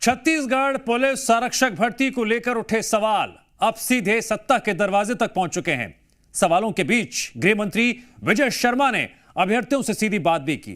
Chhattisgarh police आरक्षक भर्ती को लेकर उठे सवाल अब सीधे सत्ता के दरवाजे तक पहुंच चुके हैं। सवालों के बीच गृह मंत्री विजय शर्मा ने अभ्यर्थियों से सीधी बात भी की।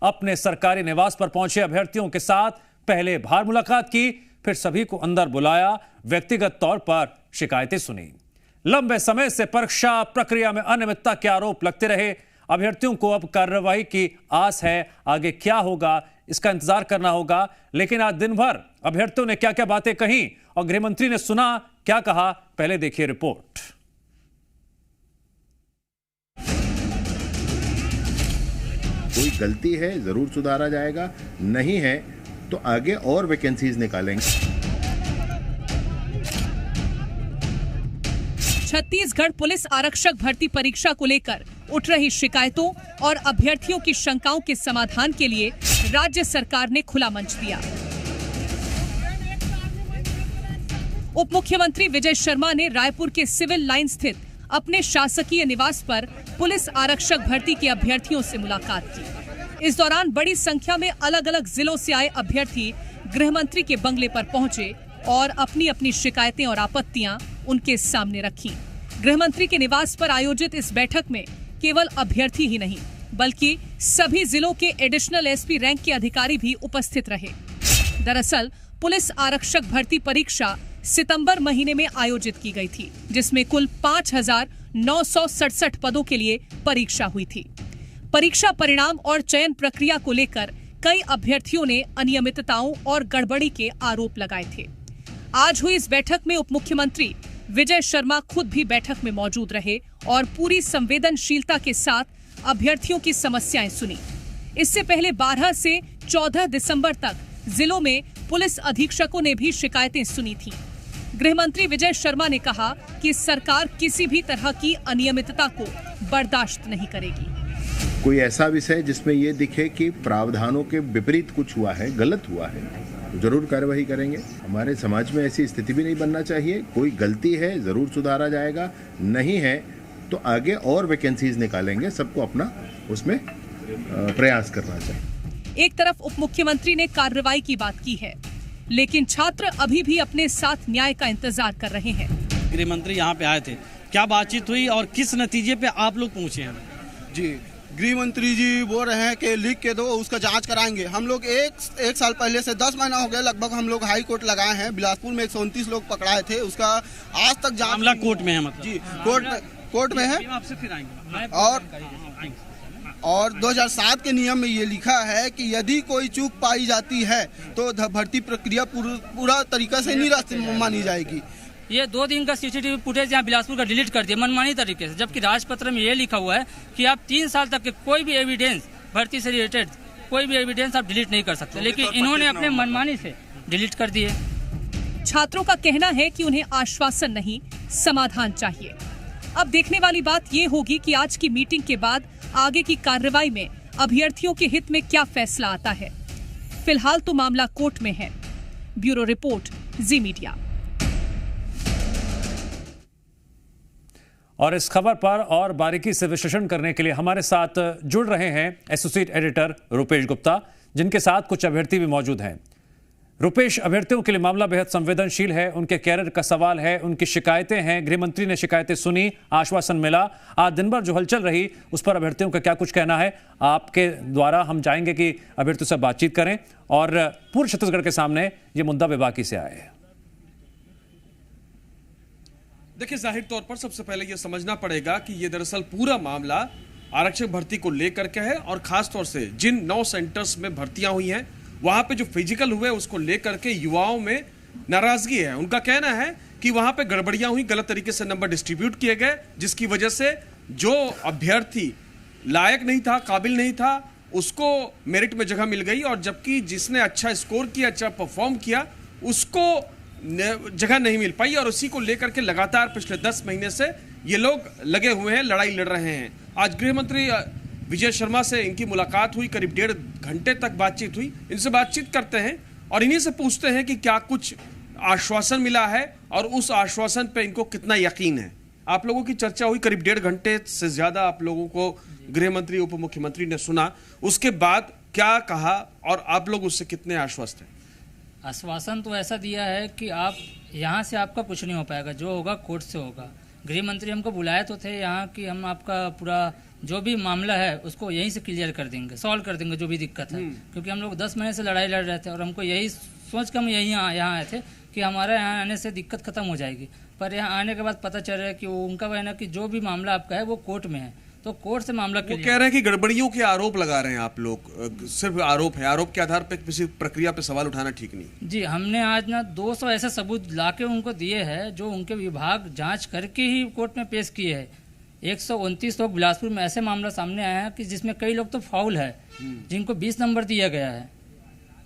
अपने सरकारी निवास पर पहुंचे अभ्यर्थियों के साथ पहले बाहर मुलाकात की, फिर सभी को अंदर बुलाया, व्यक्तिगत तौर पर शिकायतें सुनी। लंबे समय से परीक्षा प्रक्रिया में अनियमितता के आरोप लगते रहे। अभ्यर्थियों को अब कार्रवाई की आस है। आगे क्या होगा इसका इंतजार करना होगा। लेकिन आज दिन भर अभ्यर्थियों ने क्या क्या बातें कही और गृह मंत्री ने सुना क्या कहा, पहले देखिए रिपोर्ट। कोई गलती है जरूर सुधारा जाएगा, नहीं है तो आगे और वैकेंसीज निकालेंगे। छत्तीसगढ़ पुलिस आरक्षक भर्ती परीक्षा को लेकर उठ रही शिकायतों और अभ्यर्थियों की शंकाओं के समाधान के लिए राज्य सरकार ने खुला मंच दिया। उप मुख्यमंत्री विजय शर्मा ने रायपुर के सिविल लाइन स्थित अपने शासकीय निवास पर पुलिस आरक्षक भर्ती के अभ्यर्थियों से मुलाकात की। इस दौरान बड़ी संख्या में अलग अलग जिलों से आए अभ्यर्थी गृह मंत्री के बंगले पर पहुंचे और अपनी अपनी शिकायतें और आपत्तियां उनके सामने रखी। गृह मंत्री के निवास पर आयोजित इस बैठक में केवल अभ्यर्थी ही नहीं बल्कि सभी जिलों के एडिशनल एसपी रैंक के अधिकारी भी उपस्थित रहे। दरअसल पुलिस आरक्षक भर्ती परीक्षा सितंबर महीने में आयोजित की गई थी, जिसमें कुल 5,967 पदों के लिए परीक्षा हुई थी। परीक्षा परिणाम और चयन प्रक्रिया को लेकर कई अभ्यर्थियों ने अनियमितताओं और गड़बड़ी के आरोप लगाए थे। आज हुई इस बैठक में उप मुख्यमंत्री विजय शर्मा खुद भी बैठक में मौजूद रहे और पूरी संवेदनशीलता के साथ अभ्यर्थियों की समस्याएं सुनी। इससे पहले 12 से 14 दिसंबर तक जिलों में पुलिस अधीक्षकों ने भी शिकायतें सुनी थी। गृह मंत्री विजय शर्मा ने कहा कि सरकार किसी भी तरह की अनियमितता को बर्दाश्त नहीं करेगी। कोई ऐसा विषय जिसमें ये दिखे कि प्रावधानों के विपरीत कुछ हुआ है, गलत हुआ है, तो जरूर कार्यवाही करेंगे। हमारे समाज में ऐसी स्थिति भी नहीं बनना चाहिए। कोई गलती है जरूर सुधारा जाएगा, नहीं है तो आगे और वैकेंसीज निकालेंगे। सबको अपना उसमें प्रयास करना चाहिए। एक तरफ उप मुख्यमंत्री ने कार्रवाई की बात की है, लेकिन छात्र अभी भी अपने साथ न्याय का इंतजार कर रहे हैं। गृह मंत्री यहाँ पे आए थे, क्या बातचीत हुई और किस नतीजे पे आप लोग पहुँचे हैं? जी, गृह मंत्री जी बोल रहे हैं कि लिख के दो, उसका जांच कराएंगे। हम लोग एक साल पहले से 10 महीना हो गया लगभग हम लोग हाई कोर्ट लगाए हैं। बिलासपुर में 129 लोग पकड़ाए थे, उसका आज तक जांच। मामला कोर्ट में है मतलब? जी, कोर्ट में है। आपसे फिर आएंगे। और 2007 के नियम में ये लिखा है कि यदि कोई चूक पाई जाती है तो भर्ती प्रक्रिया पूरा तरीका से निरस्त मानी जाएगी। ये 2 दिन का सीसीटीवी फुटेज यहाँ बिलासपुर का डिलीट कर दिया मनमानी तरीके से, जबकि राजपत्र में ये लिखा हुआ है कि आप 3 साल तक के कोई भी एविडेंस भर्ती से रिलेटेड कोई भी एविडेंस आप डिलीट नहीं कर सकते, लेकिन इन्होंने अपने मनमानी से डिलीट कर दिए। छात्रों का कहना है कि उन्हें आश्वासन नहीं, समाधान चाहिए। अब देखने वाली बात ये होगी कि आज की मीटिंग के बाद आगे की कार्रवाई में अभ्यर्थियों के हित में क्या फैसला आता है। फिलहाल तो मामला कोर्ट में है। ब्यूरो रिपोर्ट, जी मीडिया। और इस खबर पर और बारीकी से विश्लेषण करने के लिए हमारे साथ जुड़ रहे हैं एसोसिएट एडिटर रुपेश गुप्ता, जिनके साथ कुछ अभ्यर्थी भी मौजूद हैं। रुपेश, अभ्यर्थियों के लिए मामला बेहद संवेदनशील है। उनके कैरियर का सवाल है, उनकी शिकायतें हैं। गृह मंत्री ने शिकायतें सुनी, आश्वासन मिला। आज दिन भर जो हलचल रही उस पर अभ्यर्थियों का क्या कुछ कहना है, आपके द्वारा हम चाहेंगे कि अभ्यर्थियों से बातचीत करें और पूरे छत्तीसगढ़ के सामने ये मुद्दा बेबाकी से आए। देखिए, जाहिर तौर पर सबसे पहले यह समझना पड़ेगा कि यह दरअसल पूरा मामला आरक्षक भर्ती को लेकर के है और खास तौर से जिन 9 सेंटर्स में भर्तियां हुई हैं वहां पे जो फिजिकल हुए उसको लेकर के युवाओं में नाराजगी है। उनका कहना है कि वहां पे गड़बड़ियां हुई, गलत तरीके से नंबर डिस्ट्रीब्यूट किए गए, जिसकी वजह से जो अभ्यर्थी लायक नहीं था, काबिल नहीं था, उसको मेरिट में जगह मिल गई और जबकि जिसने अच्छा स्कोर किया, अच्छा परफॉर्म किया, उसको जगह नहीं मिल पाई। और उसी को लेकर के लगातार पिछले 10 महीने से ये लोग लगे हुए हैं, लड़ाई लड़ रहे हैं। आज गृह मंत्री विजय शर्मा से इनकी मुलाकात हुई, करीब 1.5 घंटे तक बातचीत हुई। इनसे बातचीत करते हैं और इन्हीं से पूछते हैं कि क्या कुछ आश्वासन मिला है और उस आश्वासन पे इनको कितना यकीन है। आप लोगों की चर्चा हुई, करीब 1.5 घंटे से ज्यादा आप लोगों को गृह मंत्री, उप मुख्यमंत्री ने सुना। उसके बाद क्या कहा और आप लोग उससे कितने आश्वस्त हैं? आश्वासन तो ऐसा दिया है कि आप यहाँ से आपका कुछ नहीं हो पाएगा, जो होगा कोर्ट से होगा। गृह मंत्री हमको बुलाए तो थे यहाँ कि हम आपका पूरा जो भी मामला है उसको यहीं से क्लियर कर देंगे, सॉल्व कर देंगे जो भी दिक्कत है, क्योंकि हम लोग 10 महीने से लड़ाई लड़ रहे थे और हमको यही सोच कर हम यहाँ आए थे कि हमारे यहाँ आने से दिक्कत खत्म हो जाएगी। पर यहाँ आने के बाद पता चल रहा है कि उनका कहना कि जो भी मामला आपका है वो कोर्ट में है, तो कोर्ट से मामला वो कह रहे हैं कि गड़बड़ियों के आरोप लगा रहे हैं आप लोग, सिर्फ आरोप है, आरोप के आधार पर किसी प्रक्रिया पे सवाल उठाना ठीक नहीं। जी, हमने आज ना 200 ऐसे सबूत लाके उनको दिए हैं जो उनके विभाग जांच करके ही कोर्ट में पेश किए हैं। 129 लोग बिलासपुर में ऐसे मामला सामने आया है कि जिसमें कई लोग तो फाउल है जिनको 20 नंबर दिया गया है,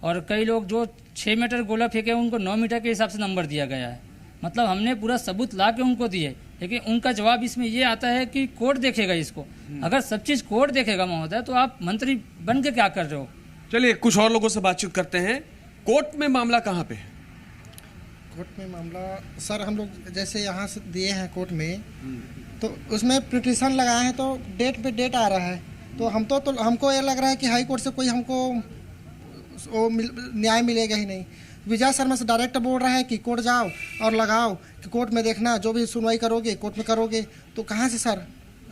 और कई लोग जो 6 मीटर गोला फेंके उनको 9 मीटर के हिसाब से नंबर दिया गया है। मतलब हमने पूरा सबूत ला के उनको दिए, लेकिन उनका जवाब इसमें ये आता है कि कोर्ट देखेगा इसको। अगर सब चीज कोर्ट देखेगा महोदय, तो आप मंत्री बन के क्या कर रहे हो? चलिए कुछ और लोगों से बातचीत करते हैं। कोर्ट में मामला कहाँ पे है? कोर्ट में मामला सर हम लोग जैसे यहाँ से दिए हैं कोर्ट में, तो उसमें पिटीशन लगाए हैं, तो डेट पे डेट आ रहा है, तो हमको ये लग रहा है कि हाई कोर्ट से कोई हमको न्याय मिलेगा ही नहीं। विजय शर्मा से डायरेक्ट बोल रहा है कि कोर्ट जाओ और लगाओ, कि कोर्ट में देखना जो भी सुनवाई करोगे कोर्ट में करोगे, तो कहाँ से सर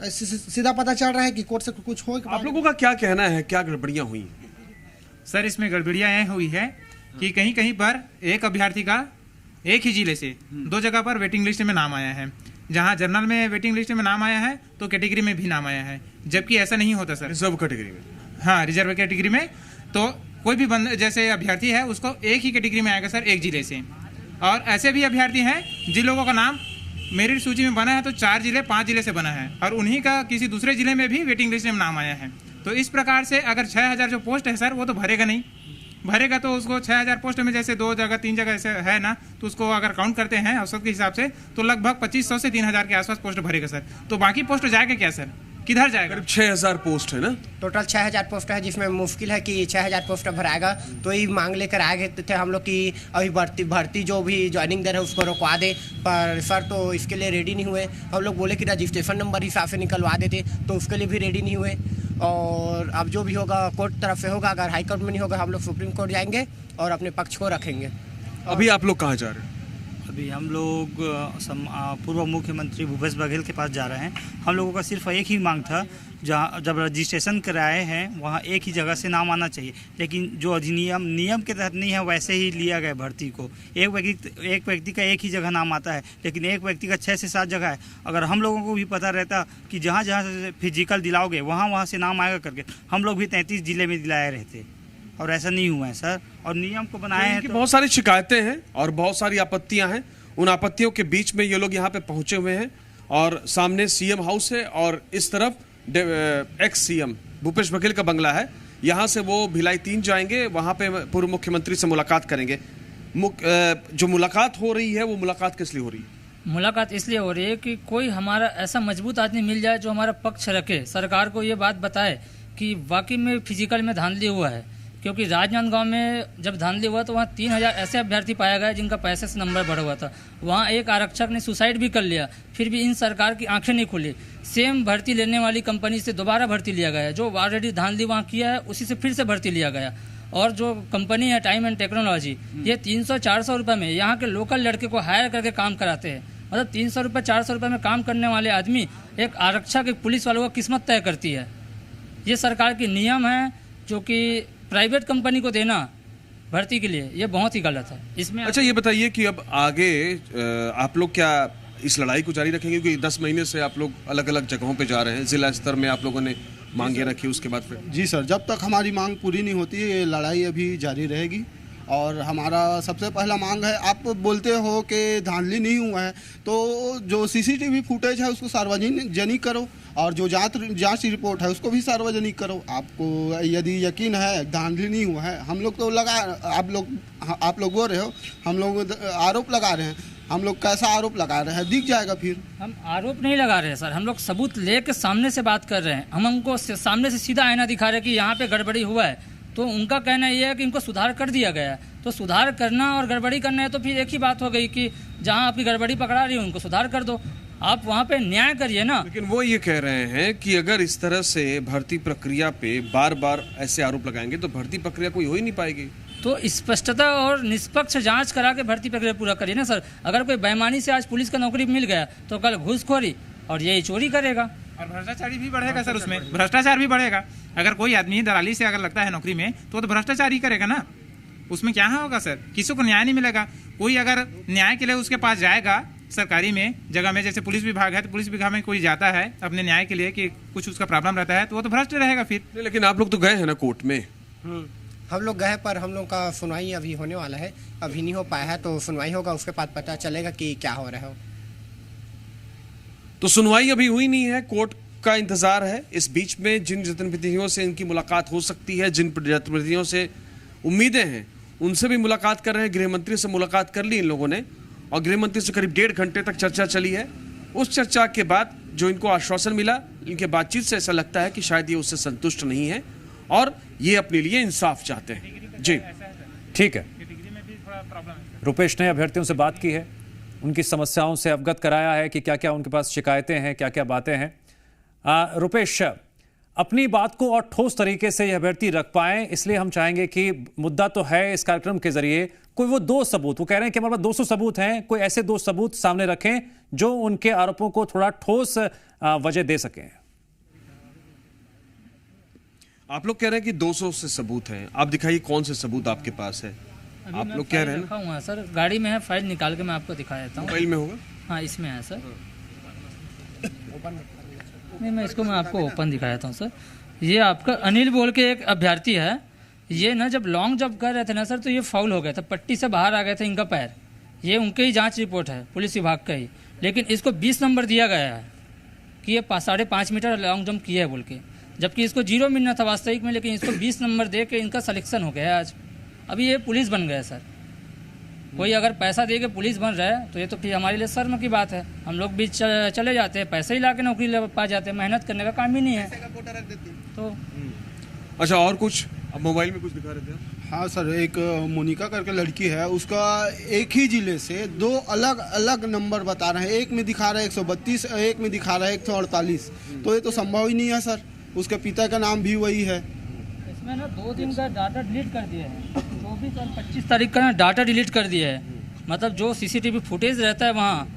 सीधा पता चल रहा है कि कोर्ट से कुछ हो। आप लोगों का क्या कहना है, क्या गड़बड़ियां हुई? सर इसमें गड़बड़ियां यह हुई है कि कहीं कहीं पर एक अभ्यर्थी का एक ही जिले से 2 जगह पर वेटिंग लिस्ट में नाम आया है। जहां जनरल में वेटिंग लिस्ट में नाम आया है तो कैटेगरी में भी नाम आया है, जबकि ऐसा नहीं होता सर। रिजर्व कैटेगरी में? हाँ, रिजर्व कैटेगरी में तो कोई भी जैसे अभ्यर्थी है उसको एक ही कैटेगरी में आएगा सर, एक जिले से। और ऐसे भी अभ्यर्थी हैं जिन लोगों का नाम मेरिट सूची में बना है तो 4 जिले 5 जिले से बना है, और उन्हीं का किसी दूसरे जिले में भी वेटिंग लिस्ट में नाम आया है। तो इस प्रकार से अगर 6000 जो पोस्ट है सर वो तो भरेगा नहीं, भरेगा तो उसको 6000 पोस्ट में जैसे 2 जगह 3 जगह ऐसे है ना, तो उसको अगर काउंट करते हैं औसत के हिसाब से तो लगभग 2500 से 3000 के आसपास पोस्ट भरेगा सर। तो बाकी पोस्ट जाएगा क्या सर, किधर जाएगा? 6000 पोस्ट है ना, टोटल 6000 पोस्ट है, जिसमें मुश्किल है कि 6000 पोस्ट भराएगा। तो ये मांग लेकर आए थे हम लोग कि अभी भर्ती जो भी ज्वाइनिंग दर है उसको रुकवा दे, पर सर तो इसके लिए रेडी नहीं हुए। हम लोग बोले कि रजिस्ट्रेशन नंबर हिसाब से निकलवा देते, तो उसके लिए भी रेडी नहीं हुए। और अब जो भी होगा कोर्ट तरफ से होगा, अगर हाई कोर्ट में नहीं होगा हम लोग सुप्रीम कोर्ट जाएंगे और अपने पक्ष को रखेंगे। अभी आप लोग कहाँ जा रहे हैं? अभी हम लोग पूर्व मुख्यमंत्री भूपेश बघेल के पास जा रहे हैं। हम लोगों का सिर्फ एक ही मांग था, जहाँ जब रजिस्ट्रेशन कराए हैं वहाँ एक ही जगह से नाम आना चाहिए, लेकिन जो अधिनियम नियम के तहत नहीं है वैसे ही लिया गया भर्ती को। एक व्यक्ति का एक ही जगह नाम आता है, लेकिन एक व्यक्ति का 6 से 7 जगह है। अगर हम लोगों को भी पता रहता कि जहाँ जहाँ से फिजिकल दिलाओगे वहाँ से नाम आएगा करके, हम लोग भी 33 जिले में दिलाए रहते, और ऐसा नहीं हुआ है सर। और नियम को बनाए हैं तो बहुत सारी शिकायतें हैं और बहुत सारी आपत्तियां हैं। उन आपत्तियों के बीच में ये लोग यहाँ पे पहुंचे हुए हैं, और सामने सीएम हाउस है और इस तरफ एक्स सीएम भूपेश बघेल का बंगला है। यहाँ से वो भिलाई 3 जाएंगे, वहां पे पूर्व मुख्यमंत्री से मुलाकात करेंगे। जो मुलाकात हो रही है वो मुलाकात किस लिए हो रही है? मुलाकात इसलिए हो रही है कि कोई हमारा ऐसा मजबूत आदमी मिल जाए जो हमारा पक्ष रखे, सरकार को ये बात बताए कि वाकई में फिजिकल में धांधली हुआ है। क्योंकि राजनांदगांव में जब धांधली हुआ तो वहाँ 3000 ऐसे अभ्यर्थी पाया गया जिनका पैसे से नंबर बढ़ा हुआ था। वहाँ एक आरक्षक ने सुसाइड भी कर लिया, फिर भी इन सरकार की आंखें नहीं खुली। सेम भर्ती लेने वाली कंपनी से दोबारा भर्ती लिया गया, जो ऑलरेडी धांधली वहाँ किया है उसी से फिर से भर्ती लिया गया। और जो कंपनी है टाइम एंड टेक्नोलॉजी, ये 300-400 रुपये में यहाँ के लोकल लड़के को हायर करके काम कराते हैं। मतलब 300 रुपये 400 रुपये में काम करने वाले आदमी एक आरक्षक एक पुलिस वालों का किस्मत तय करती है। ये सरकार की नियम है, जो कि प्राइवेट कंपनी को देना भर्ती के लिए ये बहुत ही गलत है। इसमें अच्छा ये बताइए कि अब आगे आप लोग क्या इस लड़ाई को जारी रखेंगे? क्योंकि 10 महीने से आप लोग अलग अलग जगहों पे जा रहे हैं, जिला स्तर में आप लोगों ने मांगे रखी, उसके बाद फिर? जी सर, जब तक हमारी मांग पूरी नहीं होती ये लड़ाई अभी जारी रहेगी। और हमारा सबसे पहला मांग है, आप बोलते हो कि धांधली नहीं हुआ है, तो जो सीसीटीवी फुटेज है उसको सार्वजनिक करो, और जो जांच रिपोर्ट है उसको भी सार्वजनिक करो। आपको यदि यकीन है धांधली नहीं हुआ है, हम लोग तो आप लोग बोल रहे हो, हम लोग आरोप लगा रहे हैं, हम लोग कैसा आरोप लगा रहे हैं दिख जाएगा। फिर हम आरोप नहीं लगा रहे हैं सर, हम लोग सबूत लेके सामने से बात कर रहे हैं। हम उनको सामने से सीधा आईना दिखा रहे हैं कि यहाँ पे गड़बड़ी हुआ है, तो उनका कहना ये है कि इनको सुधार कर दिया गया है। तो सुधार करना और गड़बड़ी करना है तो फिर एक ही बात हो गई कि जहाँ आपकी गड़बड़ी पकड़ा रही है उनको सुधार कर दो, आप वहाँ पे न्याय करिए ना। लेकिन वो ये कह रहे हैं कि अगर इस तरह से भर्ती प्रक्रिया पे बार बार ऐसे आरोप लगाएंगे तो भर्ती प्रक्रिया कोई हो ही नहीं पाएगी। तो स्पष्टता और निष्पक्ष जांच करा के भर्ती प्रक्रिया पूरा करिए ना सर। अगर कोई बेईमानी से आज पुलिस का नौकरी मिल गया तो कल घूसखोरी और यही चोरी करेगा और भ्रष्टाचारी भी बढ़ेगा सर। उसमें भ्रष्टाचार भी बढ़ेगा। अगर कोई आदमी दलाली से अगर लगता है नौकरी में तो भ्रष्टाचार ही करेगा ना। उसमें क्या होगा सर, किसी को न्याय नहीं मिलेगा। कोई अगर न्याय के लिए उसके पास जाएगा सरकारी में जगह में, जैसे पुलिस विभाग है तो पुलिस विभाग में कोई जाता है अपने न्याय के लिए कि कुछ उसका प्रॉब्लम रहता है तो वो तो भ्रष्ट रहेगा फिर। लेकिन आप लोग तो गए हैं ना कोर्ट में? हम लोग गए पर हम लोग का सुनवाई अभी होने वाला है, अभी नहीं हो पाया है। तो सुनवाई होगा उसके बाद पता चलेगा कि क्या हो रहा है। तो सुनवाई अभी हुई नहीं है, कोर्ट का इंतजार है। इस बीच में जिन जनप्रतिनिधियों से इनकी मुलाकात हो सकती है, जिन जनप्रतिनिधियों से उम्मीदें हैं, उनसे भी मुलाकात कर रहे हैं। गृह मंत्री से मुलाकात कर ली इन लोगों ने और गृह मंत्री से करीब 1.5 घंटे तक चर्चा चली है। उस चर्चा के बाद जो इनको आश्वासन मिला, इनके बातचीत से ऐसा लगता है कि शायद ये उससे संतुष्ट नहीं है और ये अपने लिए इंसाफ चाहते हैं। जी ठीक है, रुपेश ने अभ्यर्थियों से बात की है, उनकी समस्याओं से अवगत कराया है कि क्या क्या उनके पास शिकायतें हैं, क्या क्या बातें हैं। रुपेश, अपनी बात को और ठोस तरीके से ये अभ्यर्थी रख पाएं, इसलिए हम चाहेंगे कि मुद्दा तो है इस कार्यक्रम के जरिए कोई वो 2 सबूत, वो कह रहे हैं कि हमारे पास 200 सबूत हैं, कोई ऐसे 2 सबूत सामने रखें जो उनके आरोपों को थोड़ा ठोस वजह दे सकें। आप लोग कह रहे हैं कि 200 से सबूत हैं, आप दिखाइए कौन से सबूत आपके पास है। आप लोग कह रहे हैं ना सर, गाड़ी में है, फाइल निकाल के मैं आपको दिखा देता हूँ। फाइल में होगा? हाँ इसमें है सर। नहीं मैं इसको मैं आपको ओपन दिखा देता हूँ सर। ये आपका अनिल बोल के एक अभ्यर्थी है। ये ना जब लॉन्ग जब कर रहे थे ना सर तो ये फाउल हो गया था, पट्टी से बाहर आ गया था इनका पैर। ये उनके ही जांच रिपोर्ट है पुलिस विभाग का ही, लेकिन इसको 20 नंबर दिया गया है कि ये 5.5 मीटर लॉन्ग जंप किया है बोल के, जबकि इसको 0 मिलना था वास्तविक में, लेकिन इसको 20 नंबर दे के इनका सिलेक्शन हो गया है आज। अभी ये पुलिस बन गया सर। कोई अगर पैसा दे के पुलिस बन रहा है तो ये तो फिर हमारे लिए शर्म की बात है। हम लोग भी चले जाते हैं, पैसे ही ला के नौकरी पा जाते हैं, मेहनत करने का काम ही नहीं है। तो अच्छा, और कुछ अब मोबाइल में कुछ दिखा रहे थे? हाँ सर, एक मोनिका करके लड़की है, उसका एक ही जिले से 2 अलग अलग नंबर बता रहे हैं। एक में दिखा रहा है 132, एक में दिखा रहा है 148। तो ये तो संभव ही नहीं है सर। उसके पिता का नाम भी वही है। इसमें ना 2 दिन का डाटा डिलीट कर दिया है, 24 और 25 तारीख का ना डाटा डिलीट कर दिया है। मतलब जो CCTV फुटेज रहता है वहाँ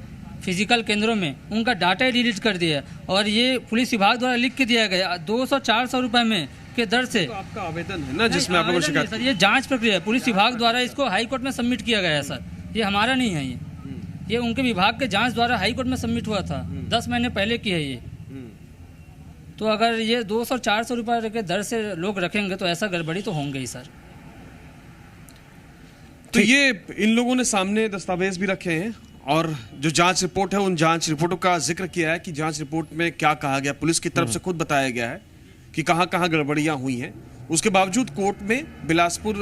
फिजिकल केंद्रों में, उनका डाटा ही डिलीट कर दिया है। और ये पुलिस विभाग द्वारा लिख के दिया गया 200-400 रुपये में के दर से। तो आपका आवेदन है ना जिसमें आप लोगों को शिकायत? सर ये जांच प्रक्रिया है, पुलिस विभाग द्वारा इसको हाई कोर्ट में सबमिट किया गया है सर। ये हमारा नहीं है, ये उनके विभाग के जांच द्वारा हाई कोर्ट में सबमिट हुआ था, 10 महीने पहले की है ये। तो अगर ये 200-400 रुपये के दर से लोग रखेंगे तो ऐसा गड़बड़ी तो होंगे ही सर। तो ये इन लोगों ने सामने दस्तावेज भी रखे हैं और जो जांच रिपोर्ट है उन जांच रिपोर्टों का जिक्र किया है कि जांच रिपोर्ट में क्या कहा गया। पुलिस की तरफ से खुद बताया गया है कि कहां कहां गड़बड़ियां हुई हैं। उसके बावजूद कोर्ट में बिलासपुर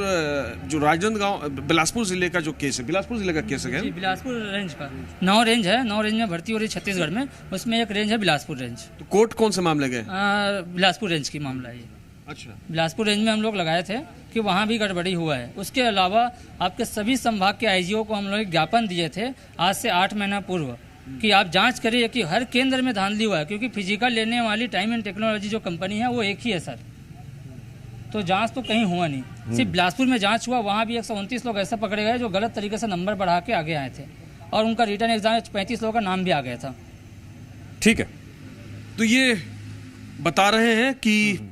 जो राजनांदगांव बिलासपुर जिले का जो केस है, बिलासपुर जिले का केस है, बिलासपुर रेंज का 9 रेंज है, 9 रेंज में भर्ती हो रही छत्तीसगढ़ में, उसमें एक रेंज है बिलासपुर रेंज। तो कोर्ट कौन से मामले गए? बिलासपुर रेंज की मामला है ये। अच्छा, बिलासपुर रेंज में हम लोग लगाए थे कि वहाँ भी गड़बड़ी हुआ है। उसके अलावा आपके सभी संभाग के IGO को हम लोग ज्ञापन दिए थे आज से 8 महीना पूर्व कि आप जांच करिए कि हर केंद्र में धांधली हुआ है, क्योंकि फिजिकल लेने वाली टाइम एंड टेक्नोलॉजी जो कंपनी है वो एक ही है सर। तो जांच तो कहीं हुआ नहीं, सिर्फ बिलासपुर में जांच हुआ। वहाँ भी 129 लोग ऐसे पकड़े गए जो गलत तरीके से नंबर बढ़ा के आगे आए थे और उनका रिटर्न एग्जाम 35 लोगों का नाम भी आ गया था। ठीक है, तो ये बता रहे हैं कि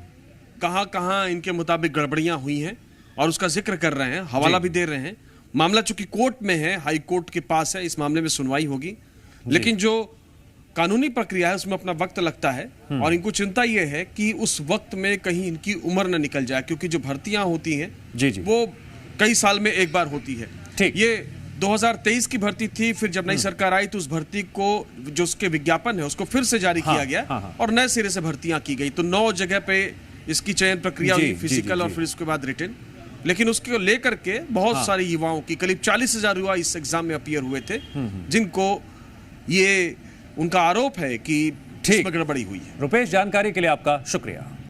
कहां कहां इनके मुताबिक गड़बड़ियां हुई हैं और उसका जिक्र कर रहे हैं, हवाला भी दे रहे हैं। मामला चूंकि कोर्ट में है, हाई कोर्ट के पास है, इस मामले में सुनवाई होगी, लेकिन जो कानूनी प्रक्रिया है उसमें अपना वक्त लगता है और इनको चिंता यह है कि उस वक्त में कहीं इनकी उम्र न निकल जाए, क्योंकि जो भर्तियां होती हैं वो कई साल में एक बार होती है। ये 2023 की भर्ती थी, फिर जब नई सरकार आई तो उस भर्ती को जो उसके विज्ञापन है उसको फिर से जारी किया गया और नए सिरे से भर्तियां की गई। तो 9 जगह पे इसकी चयन प्रक्रिया हुई, फिजिकल और फिर उसके बाद रिटन। लेकिन उसको लेकर के बहुत सारे युवाओं की, करीब 40,000 युवा इस एग्जाम में अपीयर हुए थे, जिनको ये उनका आरोप है कि इसमें गड़बड़ी हुई है। रुपेश, जानकारी के लिए आपका शुक्रिया।